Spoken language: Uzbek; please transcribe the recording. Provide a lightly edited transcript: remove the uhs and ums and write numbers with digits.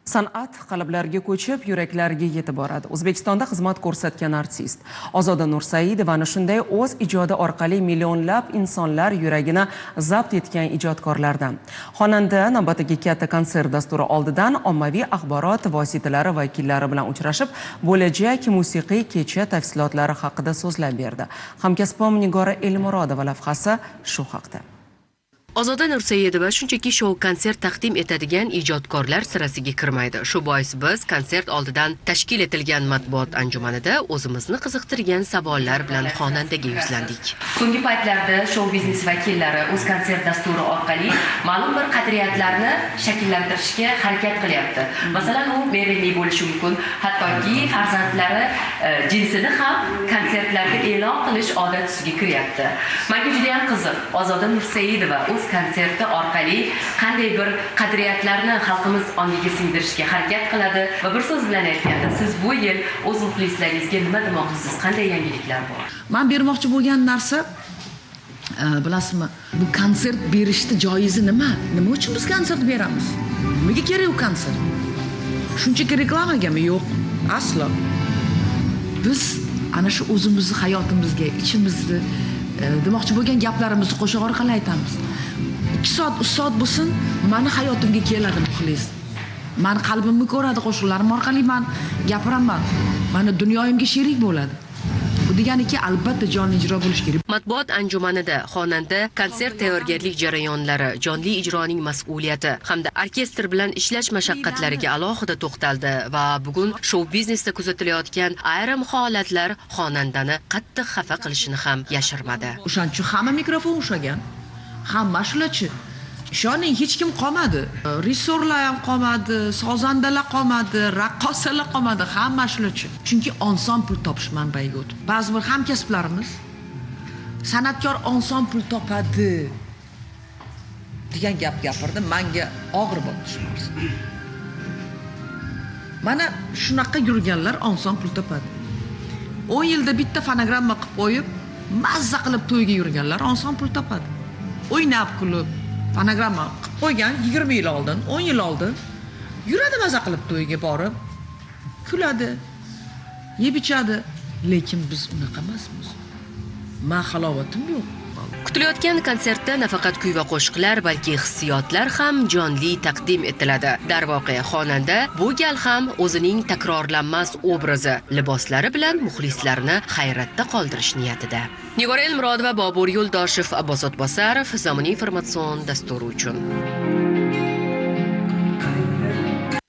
San'at qalblarga ko'chib, yuraklarga yetib boradi. O'zbekistonda xizmat ko'rsatgan artist Ozoda Nursaidova ana shunday o'z ijodi orqali millionlab insonlar yuragini zabt etgan ijodkorlardan. Xonanda navbatdagi katta konsert dasturi oldidan ommaviy axborot vositalari vakillari bilan uchrashib, bo'lajak musiqiy kecha tafsilotlari haqida so'zlab berdi. Hamkasbim Nigora Elmurodova lavhasi shu haqda. Ozoda Nursaidova shunchaki shou konsert taqdim etadigan ijodkorlar sirasiga kirmaydi. Shu bois biz konsert oldidan tashkil etilgan matbuot anjumanida o'zimizni qiziqtirgan savollar bilan xonandaga yuzlandik. So'nggi paytlarda shou biznes vakillari o'z konsert dasturi orqali ma'lum bir qadriyatlarni shakllantirishga harakat qilyapti. Masalan, u merli bo'lishi mumkin, hattoki farzandlari jinsini ham konsertlarda e'lon qilish odat tusiga kiryapti. Menga juda ham qiziq, Ozoda Nursaidova o'z konserti orqali qanday bir qadriyatlarni xalqimiz ongiga singdirishga harakat qiladi va bir so'z bilan aytganda, siz bu yil o'z muxlislaringizga nima demoqchisiz? Qanday yangiliklar bor? Men bermoqchi bo'lgan narsa, bilasizmi, bu konsert berishni joizi nima? Nima uchun biz konsert beramiz? Nimaga kerak u konsert? Shunchaki reklamagami? Yo'q, aslo. Biz ana shu o'zimizni hayotimizga, ichimizni demoqchi bo'lgan gaplarimizni qo'shiq orqali aytamiz. 2 soat, 3 soat bo'lsin, meni hayotimga keladi muxlis. Meni qalbimni ko'radi, qo'shiqlarim orqali men gapiraman. Meni dunyoyimga sherik bo'ladi. Bu deganiki, albatta jonli ijro bo'lish kerak. Matbuot anjumanida xonanda konsert tayyorgarlik jarayonlari, jonli ijroning mas'uliyati hamda orkestr bilan ishlash mashaqqatlariga alohida to'xtaldi va bugun shou biznesda kuzatilayotgan ayrim holatlar xonandani qattiq xafa qilishini ham yashirmadi. O'shaning uchun hamma mikrofon ushlagan, hamma shularchi. Ishoning, hech kim qolmadi. Rejissyorlar ham qolmadi, sozandalar qolmadi, raqqosalar qolmadi, hamma shularchi. Chunki inson pul topish manbaiga o'tib. Ba'zi bir hamkasblarimiz san'atkor inson pul topadi degan gap gapirdi, menga og'ir botdi shu narsa. Mana shunaqa yurganlar inson pul topadi. 10 yilda bitta fonogramma qilib qo'yib, mazza qilib to'yga yurganlar inson pul topadi. O'ynab kulib fonogramma qilib qo'ygan 20 yil oldin, 10 yil oldin yuradi maza qilib to'yga borib, kuladi, yeb ichadi, lekin biz unaqa emasmiz. Men halovatim yo'q. Kutilayotgan konsertda nafaqat kuy va qo'shiqlar, balki hissiyotlar ham jonli taqdim etiladi. Darvoqe, xonanda bu gal ham o'zining takrorlanmas obrazi, liboslari bilan muxlislarni hayratda qoldirish niyatida. Nigora Elmurodova, Bobur Yo'ldoshev, Abbos O'tbosarov, Zamonaviy informatsion dasturi uchun.